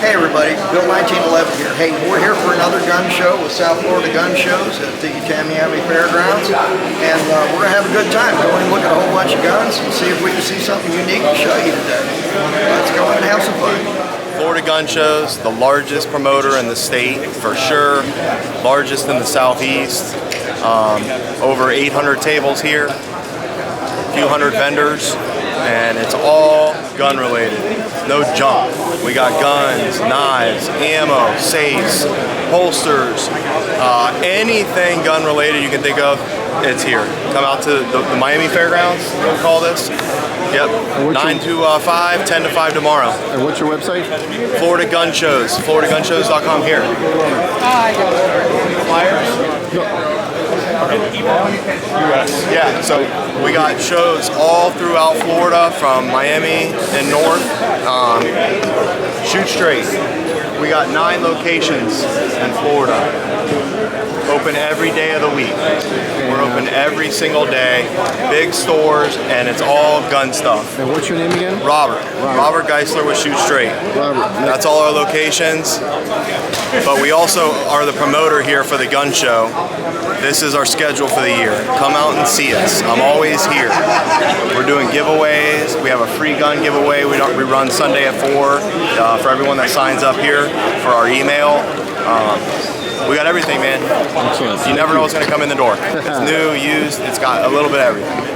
Hey everybody, Bill 1911 here. Hey, we're here for another gun show with South Florida Gun Shows at the Tamiami Fairgrounds, and we're gonna have a good time. Go and look at a whole bunch of guns and see if we can see something unique to show you today. Let's go in and have some fun. Florida Gun Shows, the largest promoter in the state for sure, largest in the southeast. Over 800 tables here, a few hundred vendors, and it's all gun related. No junk. We got guns, knives, ammo, safes, holsters, anything gun related you can think of, it's here. Come out to the Miami Fairgrounds, we'll call this. Yep, 9 to 5, 10 to 5 tomorrow. And what's your website? Florida Gun Shows, floridagunshows.com here. US. Yeah, so we got shows all throughout Florida, from Miami and north. Shoot Straight. We got 9 locations in Florida. Open every day of the week. We're open every single day. Big stores, and it's all gun stuff. And what's your name again? Robert Geisler with Shoot Straight. Robert. That's all our locations. But we also are the promoter here for the gun show. This is our schedule for the year. Come out and see us. I'm always here. We're doing giveaways. We have a free gun giveaway. We run Sunday at 4 for everyone that signs up here for our email. We got everything, man. Excellent. You never know what's going to come in the door. It's new, used, it's got a little bit of everything.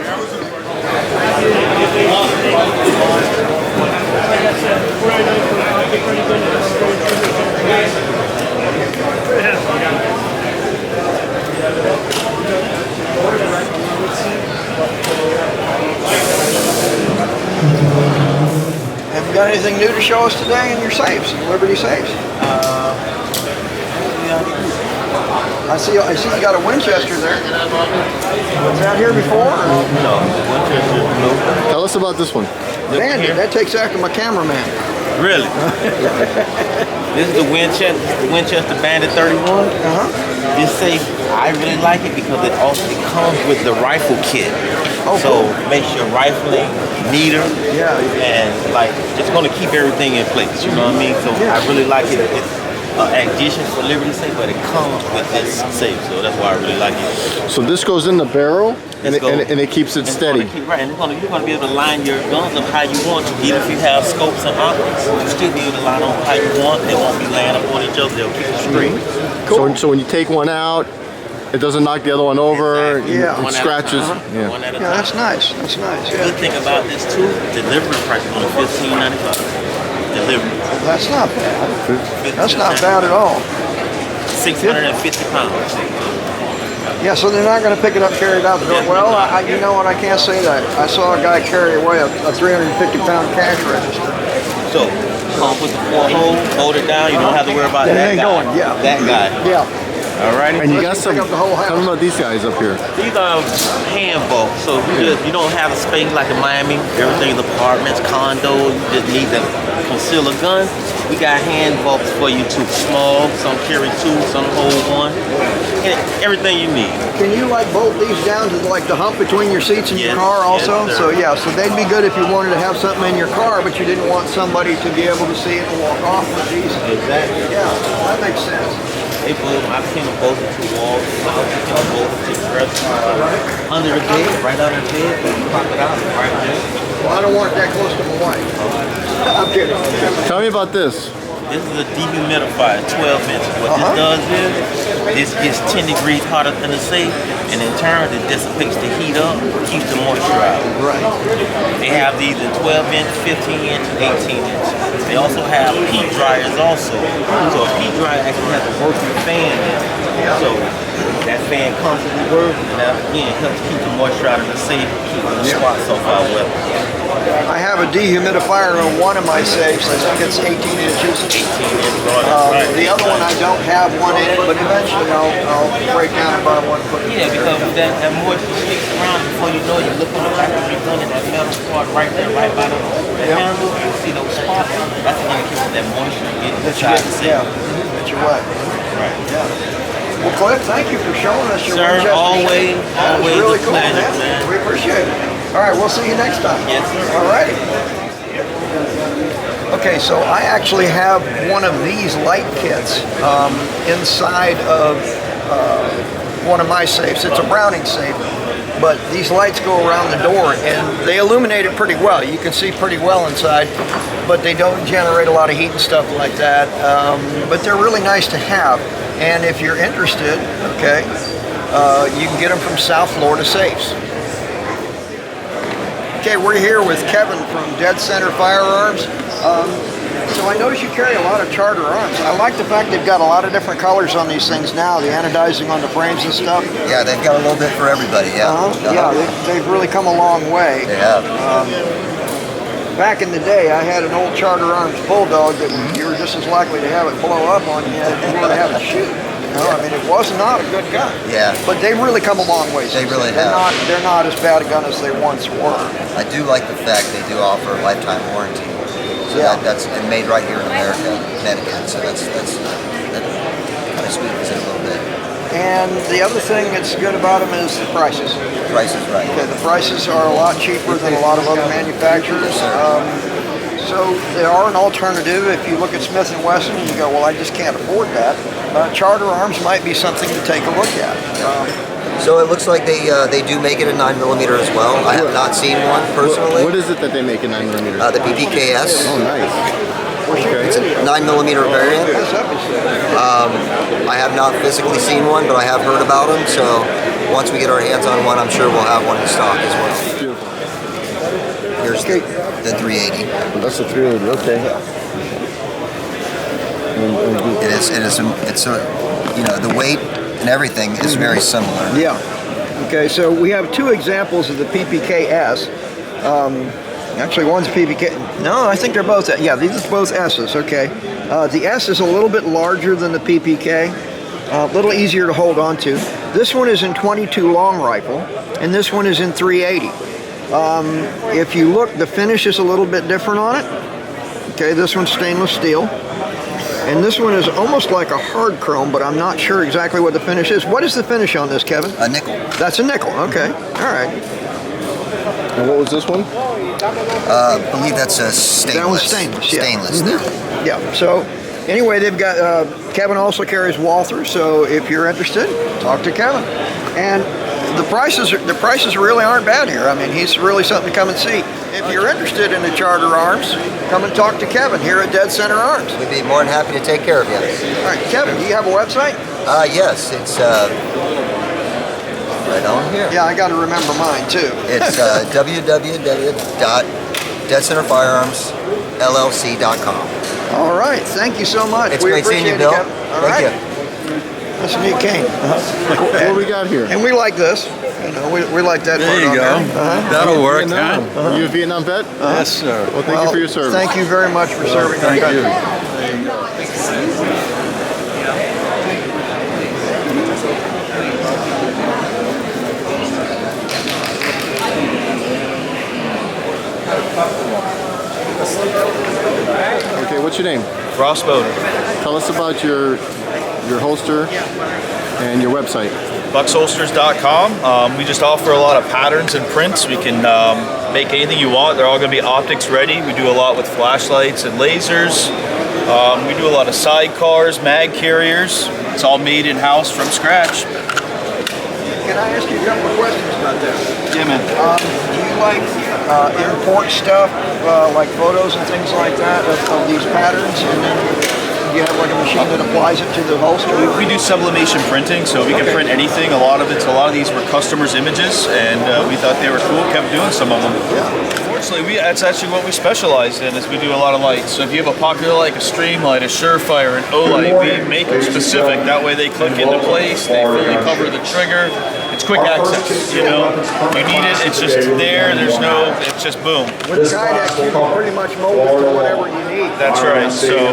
Have you got anything new to show us today in your safes, Liberty safes? I see you got a Winchester there. Was that here before? No, Winchester, no. Tell us about this one. Bandit, that takes after my cameraman. Really? This is the Winchester Bandit 31. This safe, I really like it because it comes with the rifle kit. Oh, so cool. it makes your rifling neater. Yeah. And like, it's gonna keep everything in place, you know what I mean? So Yeah. I really like it. It's an addition for Liberty safe, but it comes with this safe, so that's why I really like it. So this goes in the barrel, and it keeps it steady. Right, and you're going to be able to line your guns up how you want to. Even if you have scopes and optics, you'll still be able to line them how you want. They won't be laying up on each other. They'll keep it straight. Cool. So when you take one out, it doesn't knock the other one over. Exactly. Yeah. It One at a scratches. time. Yeah. One at a Yeah, time. that's nice. That's nice. The Yeah. good thing about this too, delivery price is only $15.95. Delivery. That's not bad. That's not bad at all. 650 pounds. Yeah, so they're not going to pick it up, carry it out the door. Well, you know what? I can't say that. I saw a guy carry away a 350-pound cash register. So, come with the 4 hole, hold it down. You don't have to worry about It that ain't guy. going, yeah. That guy. Yeah. Alrighty. And you got Let's some. pick up the whole house. Tell them about these guys up here. These are hand bulk, so you don't have a space like in Miami. Everything's apartments, condos. You just need to conceal a gun. We got hand bulks for you too. Small, some carry 2, some hold 1. And everything you need. Can you like bolt these down to like the hump between your seats in your Yes, car also? yes, So sir. yeah, so they'd be good if you wanted to have something in your car, but you didn't want somebody to be able to see it and walk off with these. Exactly. Yeah, that makes sense. They put them, I've seen them both to walls. I've seen them both to dresser. Under the bed, right under the bed. You pop it out, right there. Well, I don't want it that close to my wife. I'm kidding. Tell me about this. This is a dehumidifier, 12 inches. What this does is, this gets 10 degrees hotter than the safe, and in turn, it dissipates the heat up, keeps the moisture out. Right. They have these in 12 inch, 15 inch, and 18 inch. They also have heat dryers also. So a heat dryer actually has a working fan in it. So that fan constantly works, and that again helps keep the moisture out of the safe, keep the spots off our weapons. I have a dehumidifier on one of my safes. I think it's 18 inches. 18 inch right. The other one I don't have one in it, but eventually I'll break down and buy one. And put it Yeah, because that moisture sticks around before you know you look on the back of your gun and that metal part right there, right by the handle, you see those spots. That's an indicator that moisture getting inside the safe. Yeah, that you're right. Right. Yeah. Well, Cliff, thank you for showing us your Sir, Winchester. always, That was always really a cool, pleasure, man. We appreciate it. All right, we'll see you next time. Yes, sir. All righty. Okay, so I actually have one of these light kits inside of one of my safes. It's a Browning safe, but these lights go around the door and they illuminate it pretty well. You can see pretty well inside, but they don't generate a lot of heat and stuff like that. But they're really nice to have. And if you're interested, okay, you can get them from South Florida Safes. Okay, we're here with Kevin from Dead Center Firearms. So I notice you carry a lot of Charter arms. I like the fact they've got a lot of different colors on these things now, the anodizing on the frames and stuff. Yeah, they've got a little bit for everybody, yeah. Yeah, they've really come a long way. They have. Back in the day, I had an old Charter Arms Bulldog that you were just as likely to have it blow up on you as you were to have it shoot. You know, I mean, it was not a good gun. Yeah. But they've really come a long way. They really they're have. They're not as bad a gun as they once were. I do like the fact they do offer a lifetime warranty. So Yeah. that's and made right here in America, Connecticut. So that kind of sweetens it a little bit. And the other thing that's good about them is the prices. Price is right. Okay, the prices are a lot cheaper than a lot of other manufacturers. So they are an alternative. If you look at Smith & Wesson and you go, well, I just can't afford that, Charter Arms might be something to take a look at. So it looks like they do make it a 9mm as well. I have not seen one personally. What is it that they make in 9mm? The PPKS. Oh, nice. Okay. It's a 9mm variant. I have not physically seen one, but I have heard about them. So once we get our hands on one, I'm sure we'll have one in stock as well. Beautiful. Here's the 380. That's a 380. Okay. It's you know, the weight and everything is very similar. Yeah. Okay, so we have two examples of the PPKS. Actually, one's PPK. No, I think they're both. Yeah, these are both S's. Okay. The S is a little bit larger than the PPK. A little easier to hold on to. This one is in 22 long rifle, and this one is in 380. If you look, the finish is a little bit different on it. Okay, this one's stainless steel. And this one is almost like a hard chrome, but I'm not sure exactly what the finish is. What is the finish on this, Kevin? A nickel. That's a nickel. Okay. All right. And what was this one? I believe that's a stainless. That one's stainless. Yeah. Stainless there. Yeah. So anyway, they've got Kevin also carries Walther. So if you're interested, talk to Kevin. And the prices really aren't bad here. I mean, he's really something to come and see. If you're interested in the Charter Arms, come and talk to Kevin here at Dead Center Arms. We'd be more than happy to take care of you. All right, Kevin, do you have a website? Yes, it's right on here. Yeah, I got to remember mine too. It's www.deadcenterfirearmsllc.com. All right, thank you so much. It's We great seeing you, appreciate it, Bill. Kevin. All Thank right. you. That's a neat cane. What do we got here? And we like this. You know, we like that. There part you on go. there. That'll work, Vietnam. huh? Are you a Vietnam vet? Yes, sir. Well, thank you for your service. Thank you very much for serving our Thank country. you. Okay, what's your name? Ross Bowden. Tell us about your holster and your website. BucksHolsters.com. We just offer a lot of patterns and prints. We can make anything you want. They're all going to be optics ready. We do a lot with flashlights and lasers. We do a lot of sidecars, mag carriers. It's all made in-house from scratch. Can I ask you a couple of questions about that? Yeah, man. Do you like import stuff, like photos and things like that of these patterns, and then you have like a machine that applies it to the holster? We do sublimation printing, so we can print anything. A lot of these were customers' images, and we thought they were cool. Kept doing some of them. Yeah. Fortunately, that's actually what we specialize in. Is we do a lot of lights. So if you have a popular light, a Streamlight, a Surefire, an O-Light, we make them specific. That way they click into place. They fully cover the trigger. It's quick access. You know, you need it. It's just there. It's just boom. With Kydex, you can pretty much mold it to whatever you need. That's right. So,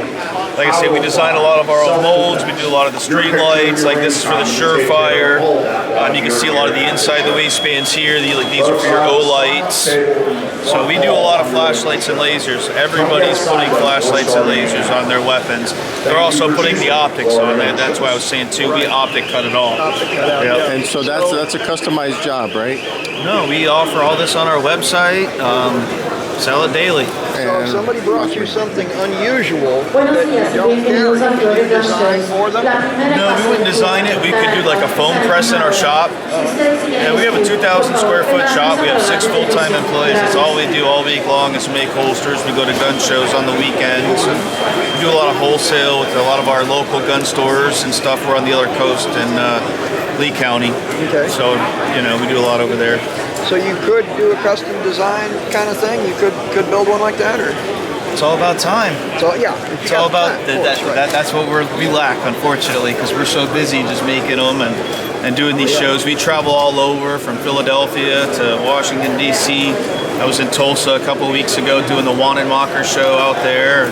like I say, we design a lot of our own molds. We do a lot of the Streamlights. Like this is for the Surefire. You can see a lot of the inside of the waistbands here. These are for your O-Lights. So we do a lot of flashlights and lasers. Everybody's putting flashlights and lasers on their weapons. They're also putting the optics on there. That's why I was saying too, we optic cut it all. Yeah. And so that's a customized job, right? No, we offer all this on our website. Sell it daily. So if and somebody brought you something unusual Buenos that you días, don't bienvenidos a carry, can you Flores design for them? No, we wouldn't design it. We could do like a foam press in our shop. Yeah, we have a 2,000 square foot shop. We have 6 full-time employees. That's all we do all week long is make holsters. We go to gun shows on the weekends. We do a lot of wholesale with a lot of our local gun stores and stuff. We're on the other coast in Lee County. Okay. So, you know, we do a lot over there. So you could do a custom design kind of thing? You could build one like that? Or It's all about time. so yeah, It's all about that's what we lack, unfortunately, because we're so busy just making them and doing these shows. We travel all over from Philadelphia to Washington, D.C. I was in Tulsa a couple weeks ago doing the Wanted Mocker show out there.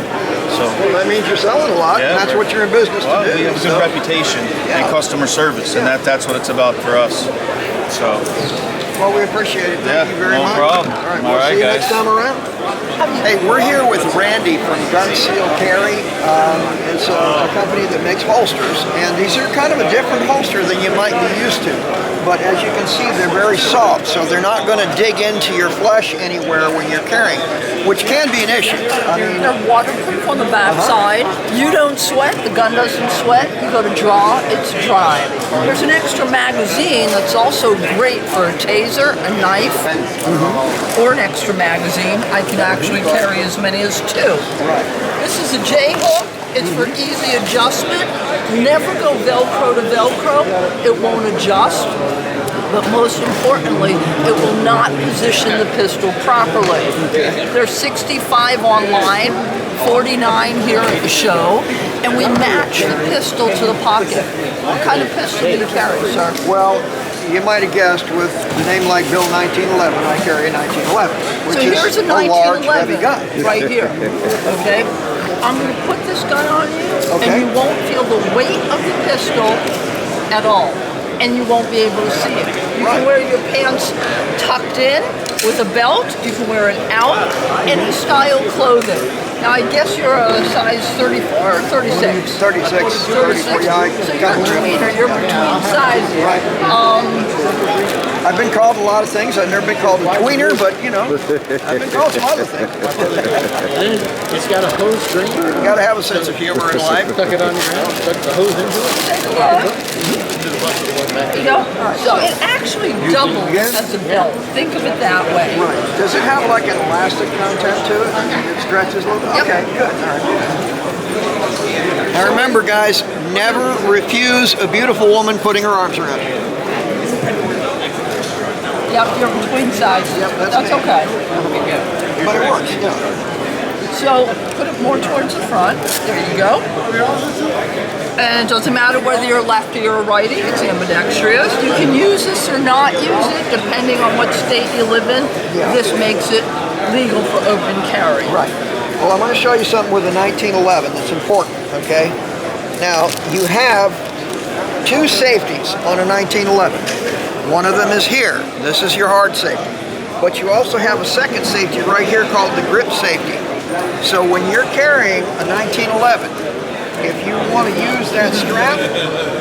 So Well, that means you're selling a lot, Yeah, and that's what you're in business well, to do. we have a good so- reputation Yeah. and customer service, and that's what it's about for us. So Well, we appreciate it. Thank Yeah, you very no much. problem. All right, All we'll right, see you guys. next time around. Hey, we're here with Randy from Gun Seal Carry. It's a company that makes holsters, and these are kind of a different holster than you might be used to. But as you can see, they're very soft, so they're not going to dig into your flesh anywhere when you're carrying, which can be an issue. I mean, They're waterproof on the back side. You don't sweat, the gun doesn't sweat. You go to draw, it's dry. There's an extra magazine that's also great for a taser, a knife, or an extra magazine. I can actually carry as many as 2. This is a J-hook. It's for easy adjustment. Never go Velcro to Velcro. It won't adjust. But most importantly, it will not position the pistol properly. There's 65 online, 49 here at the show, and we match the pistol to the pocket. What kind of pistol do you carry, sir? well, you might have guessed with the name like Bill 1911, I carry a 1911, which So here's is a a large, heavy 1911 gun. right here. Okay? I'm going to put this gun on you, Okay. and you won't feel the weight of the pistol at all. And you won't be able to see it. You can wear your pants tucked in with a belt. You can wear it out. Any style clothing. Now I guess you're a size 34 or 36? 36, 34, yeah, I So you're got a tweener. You're between sizes. I've been called a lot of things. I've never been called a tweener, but you know, I've been called some other things. It's got a hose string. You gotta have a sense of humor in life. Stuck it on your ground, stuck the hose into it. Take a look. You know, so it actually doubles as a belt. Think of it that way. Right. Does it have like an elastic content to it? It stretches a little bit? Yep. Okay, good. All right. Now remember, guys, never refuse a beautiful woman putting her arms around you. Yep, you're between sizes. Yep, but that's that's me. okay. But it works, yeah. So put it more towards the front. There you go. And it doesn't matter whether you're lefty or righty, it's ambidextrous. You can use this or not use it depending on what state you live in. Yeah. This makes it legal for open carry. Right. Well, I'm going to show you something with a 1911 that's important, okay? Now, you have 2 safeties on a 1911. One of them is here. This is your hard safety. But you also have a second safety right here called the grip safety. So when you're carrying a 1911, if you want to use that strap,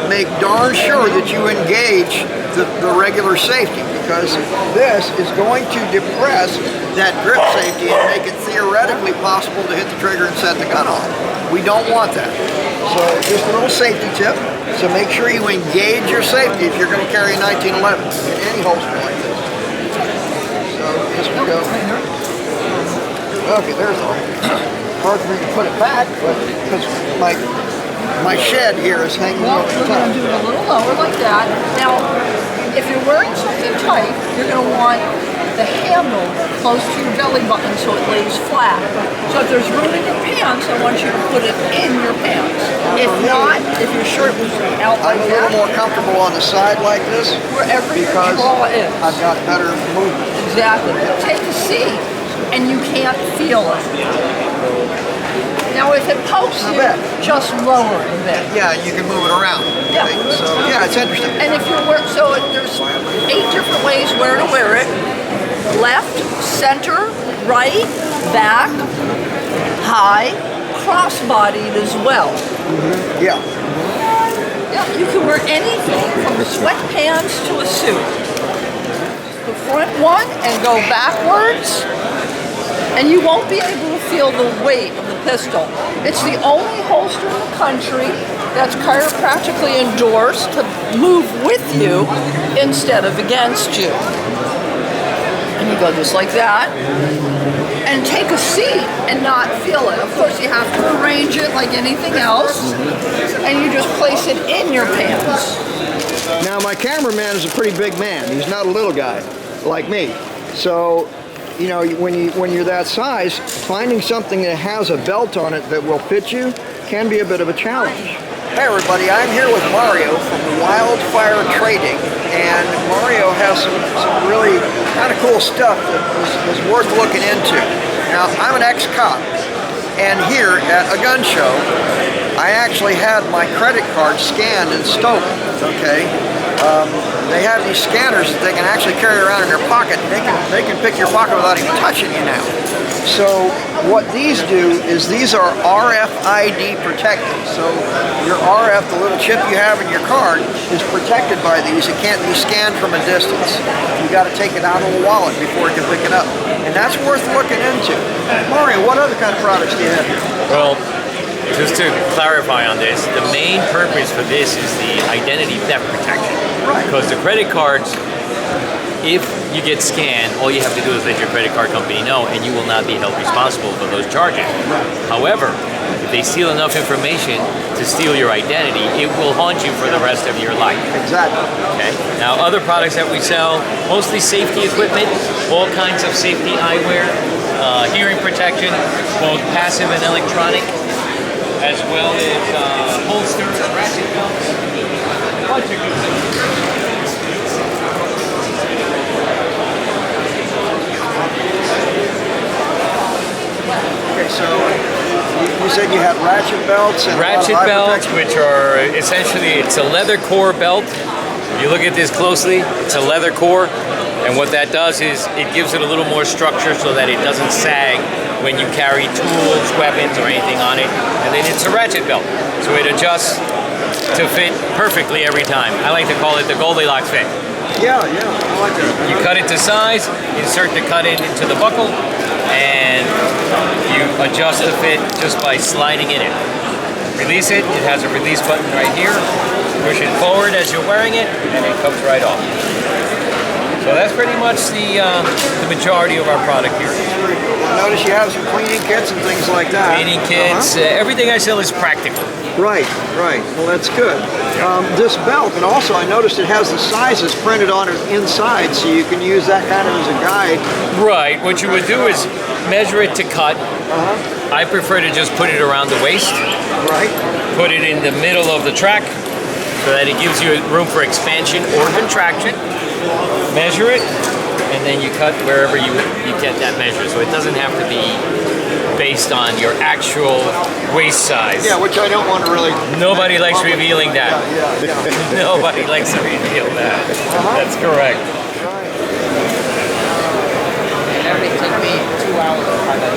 make darn sure that you engage the regular safety, because this is going to depress that grip safety and make it theoretically possible to hit the trigger and set the gun off. We don't want that. So just a little safety tip. So make sure you engage your safety if you're going to carry a 1911 in any holster like this. So just go. Okay, there's all. Hard for me to put it back, but because my shed here is hanging Well, over we're the top. going to do it a little lower like that. Now, if you're wearing something tight, you're going to want the handle close to your belly button so it lays flat. So if there's room in your pants, I want you to put it in your pants. If not, if your shirt was out I'm like a little that, more comfortable on the side like this wherever your because draw is. I've got better movement. Exactly. Take a seat, and you can't feel it. Now, if it pokes you, just lower it a bit. Yeah, you can move it around. Yeah. So yeah, it's interesting. And if you're there's 8 different ways where to wear it. Left, center, right, back, high, cross-bodied as well. Yeah. Yeah, you can wear anything from sweatpants to a suit. The front one and go backwards. and you won't be able to feel the weight of the pistol. It's the only holster in the country that's chiropractically endorsed to move with you instead of against you. And you go just like that, and take a seat and not feel it. Of course, you have to arrange it like anything else, and you just place it in your pants. Now, my cameraman is a pretty big man. He's not a little guy like me. So, you know, when you're that size, finding something that has a belt on it that will fit you can be a bit of a challenge. Hey everybody, I'm here with Mario from Wildfire Trading, and Mario has some really kind of cool stuff that is worth looking into. Now, I'm an ex-cop, and here at a gun show, I actually had my credit card scanned and stolen, okay? They have these scanners that they can actually carry around in their pocket, and they can pick your pocket without even touching you now. So what these do is these are RFID protected. So your RF, the little chip you have in your card, is protected by these. It can't be scanned from a distance. You got to take it out of the wallet before it can pick it up. And that's worth looking into. Mario, what other kind of products do you have here? Well, just to clarify on this, the main purpose for this is the identity theft protection. Right. Because the credit cards, if you get scanned, all you have to do is let your credit card company know, and you will not be held responsible for those charges. However, if they steal enough information to steal your identity, it will haunt you for the rest of your life. Exactly. Okay. Now, other products that we sell, mostly safety equipment, all kinds of safety eyewear, hearing protection, both passive and electronic, as well as holsters, ratchet belts, a bunch of good things. So you said you had ratchet belts and ratchet belts, which are essentially, it's a leather core belt. If you look at this closely, it's a leather core, and what that does is it gives it a little more structure so that it doesn't sag when you carry tools, weapons, or anything on it. And then it's a ratchet belt, so it adjusts to fit perfectly every time. I like to call it the Goldilocks fit. Yeah, I like that. You cut it to size, insert the cut in into the buckle, and you adjust the fit just by sliding it in. Release it, it has a release button right here. Push it forward as you're wearing it, and it comes right off. So that's pretty much the majority of our product here. Notice you have some cleaning kits and things like that. Cleaning kits, everything I sell is practical. Right. Well, that's good. This belt, and also I noticed it has the sizes printed on it inside, so you can use that kind of as a guide. Right. What you would do is measure it to cut. I prefer to just put it around the waist. Right. Put it in the middle of the track so that it gives you room for expansion or contraction. Measure it, and then you cut wherever you get that measure. So it doesn't have to be based on your actual waist size. Yeah, which I don't want to really... Nobody likes revealing that. Yeah. Nobody likes to reveal that. That's correct. It took me 2 hours to find that.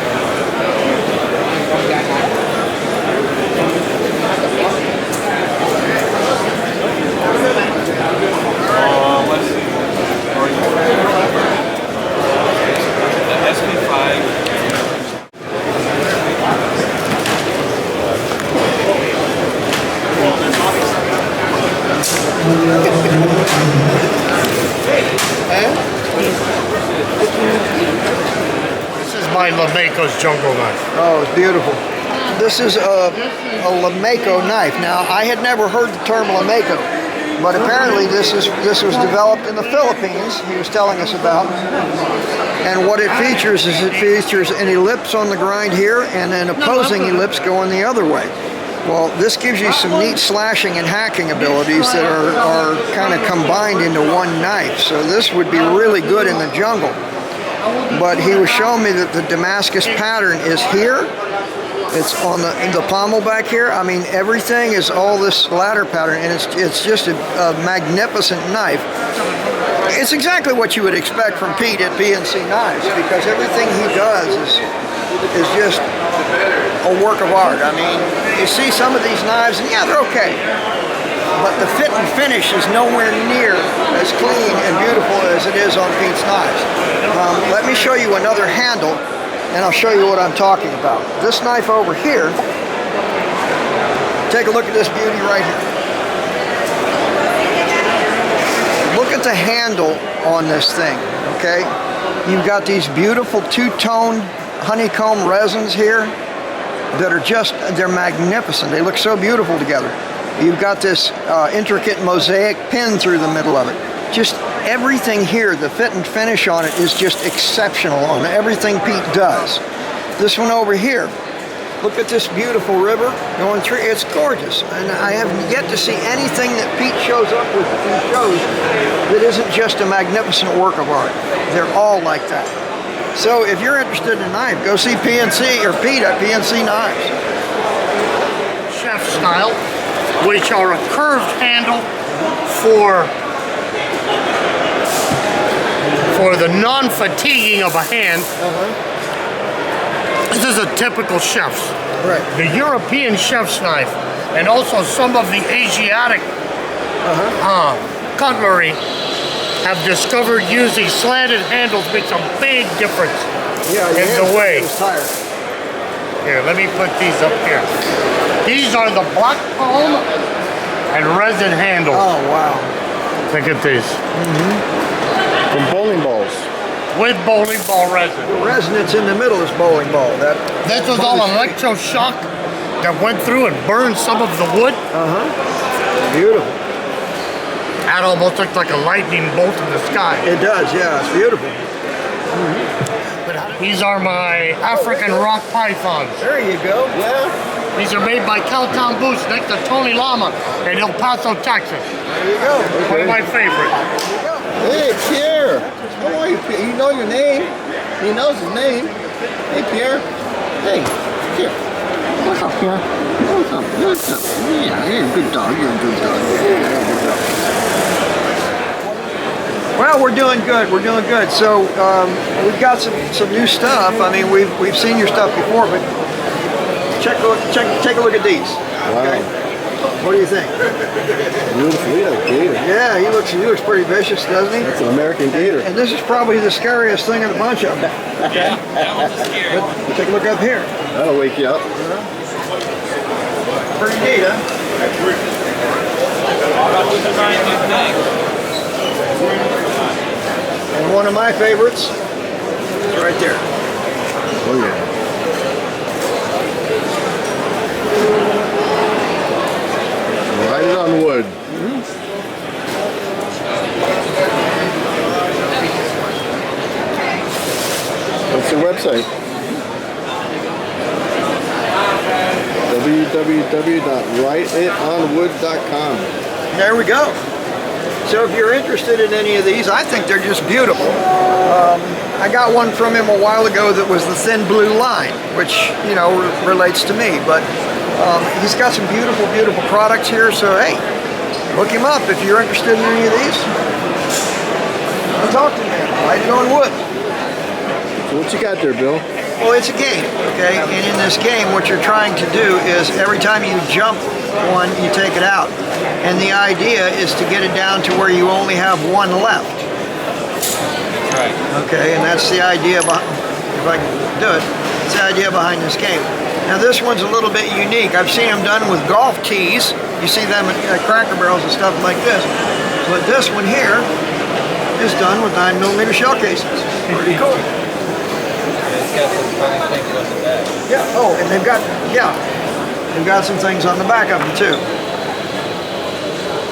This is my LeMaco's jungle knife. Oh, it's beautiful. This is a LeMaco knife. Now, I had never heard the term LeMaco, but apparently this was developed in the Philippines, he was telling us about. And what it features is it features an ellipse on the grind here and an opposing ellipse going the other way. Well, this gives you some neat slashing and hacking abilities that are kind of combined into one knife. So this would be really good in the jungle. But he was showing me that the Damascus pattern is here. It's on the pommel back here. I mean, everything is all this ladder pattern, and it's just a magnificent knife. It's exactly what you would expect from Pete at PNC Knives, because everything he does is just a work of art. I mean, you see some of these knives, and yeah, they're okay, but the fit and finish is nowhere near as clean and beautiful as it is on Pete's knives. Let me show you another handle and I'll show you what I'm talking about. This knife over here, take a look at this beauty right here. Look at the handle on this thing, okay? You've got these beautiful two-tone honeycomb resins here that are just, they're magnificent. They look so beautiful together. You've got this intricate mosaic pin through the middle of it. Just everything here, the fit and finish on it is just exceptional on everything Pete does. This one over here, look at this beautiful river going through. It's gorgeous. And I have yet to see anything that Pete shows up with in shows that isn't just a magnificent work of art. They're all like that. So if you're interested in a knife, go see PNC or Pete at PNC Knives. Chef style, which are a curved handle for the non-fatiguing of a hand. This is a typical chef's. Right. The European chef's knife and also some of the Asiatic cutlery have discovered using slanted handles makes a big difference in the way. Here, let me put these up here. These are the black palm and resin handles. Oh, wow. Look at these. From bowling balls. With bowling ball resin. The resin that's in the middle is bowling ball. This was all electroshock that went through and burned some of the wood. Beautiful. That almost looked like a lightning bolt in the sky. It does, yeah. It's beautiful. These are my African rock pythons. There you go. Yeah. These are made by Cowtown Boots next to Tony Lama in El Paso, Texas. There you go. One of my favorites. Hey, Pierre. How are you, Pierre? You know your name. He knows his name. Hey, Pierre. Hey, Pierre. What's up, Pierre? What's up? What's up? Yeah, you're a good dog. You're a good dog. You're a good dog. Well, we're doing good. We're doing good. So we've got some new stuff. I mean, we've seen your stuff before, but take a look at these. Okay? Wow. What do you think? Beautiful. Look at that gator. Yeah, he looks pretty vicious, doesn't he? It's an American gator. And this is probably the scariest thing of the bunch of them. Okay? But take a look up here. That'll wake you up. Pretty neat, huh? And one of my favorites is right there. Oh, yeah. Write it on wood. What's the website? www.writeitonwood.com. There we go. So if you're interested in any of these, I think they're just beautiful. I got one from him a while ago that was the thin blue line, which, you know, relates to me. But he's got some beautiful, beautiful products here. So, hey, look him up if you're interested in any of these. Talk to me. Write it on wood. So what you got there, Bill? Well, it's a game, okay? And in this game, what you're trying to do is every time you jump one, you take it out. And the idea is to get it down to where you only have one left. Right. Okay, and that's the idea behind, if I can do it, it's the idea behind this game. Now this one's a little bit unique. I've seen them done with golf tees. You see them at Cracker Barrels and stuff like this. But this one here is done with 9mm shell casings. Pretty cool. Yeah, oh, and they've got some things on the back of them too.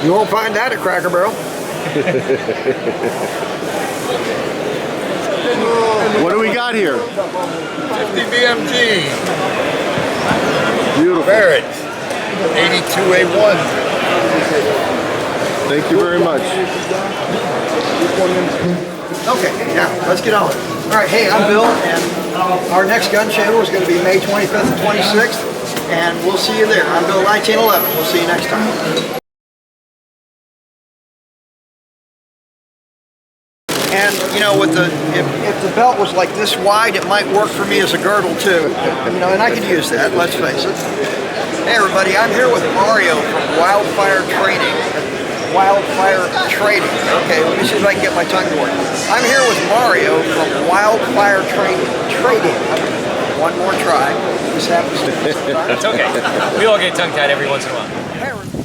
You won't find that at Cracker Barrel. What do we got here? 50 BMG. Beautiful. Barrett. 82A1. Thank you very much. Okay, now let's get on. All right, hey, I'm Bill, and our next gun show is going to be May 25th and 26th, and we'll see you there. I'm Bill 1911. We'll see you next time. And you know, with if the belt was like this wide, it might work for me as a girdle too. You know, and I could use that. Let's face it. Hey everybody, I'm here with Mario from Wildfire Training. Wildfire Trading. Okay, let me see if I can get my tongue to work. I'm here with Mario from Wildfire Trading. One more try. This happens to be It's okay. We all get tongue-tied every once in a while.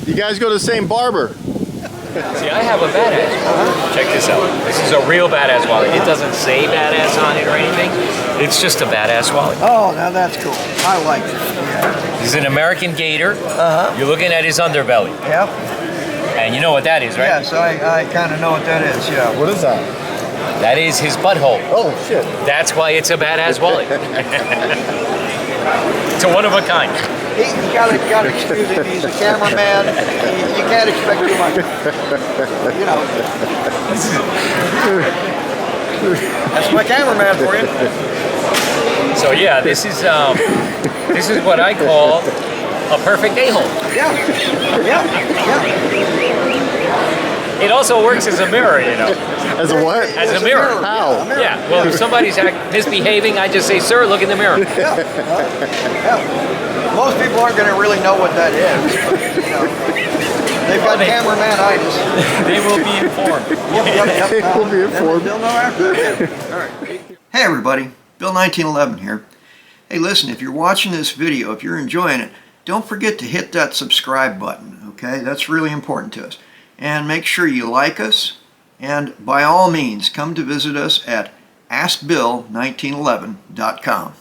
You guys go to the same barber. See, I have a badass. Check this out. This is a real badass wallet. It doesn't say badass on it or anything. It's just a badass wallet. Oh, now that's cool. I like it. Yeah. He's an American gator. You're looking at his underbelly. Yep. And you know what that is, right? Yes, I kind of know what that is. Yeah. What is that? That is his butthole. Oh, shit. That's why it's a badass wallet. It's a one of a kind. You gotta excuse him. He's a cameraman. You can't expect too much. You know. That's my cameraman for you. So yeah, this is what I call a perfect a-hole. Yeah. Yeah. Yeah. It also works as a mirror, you know. As a what? As a mirror. How? Yeah. Well, if somebody's misbehaving, I just say, "Sir, look in the mirror." Yeah. Yeah. Most people aren't going to really know what that is. But, you know, they've got cameraman-itis. They will be informed. Yep. They will be informed. They'll know after. All right. Hey, everybody. Bill 1911 here. Hey, listen, if you're watching this video, if you're enjoying it, don't forget to hit that subscribe button, okay? That's really important to us. And make sure you like us. And by all means, come to visit us at AskBill1911.com.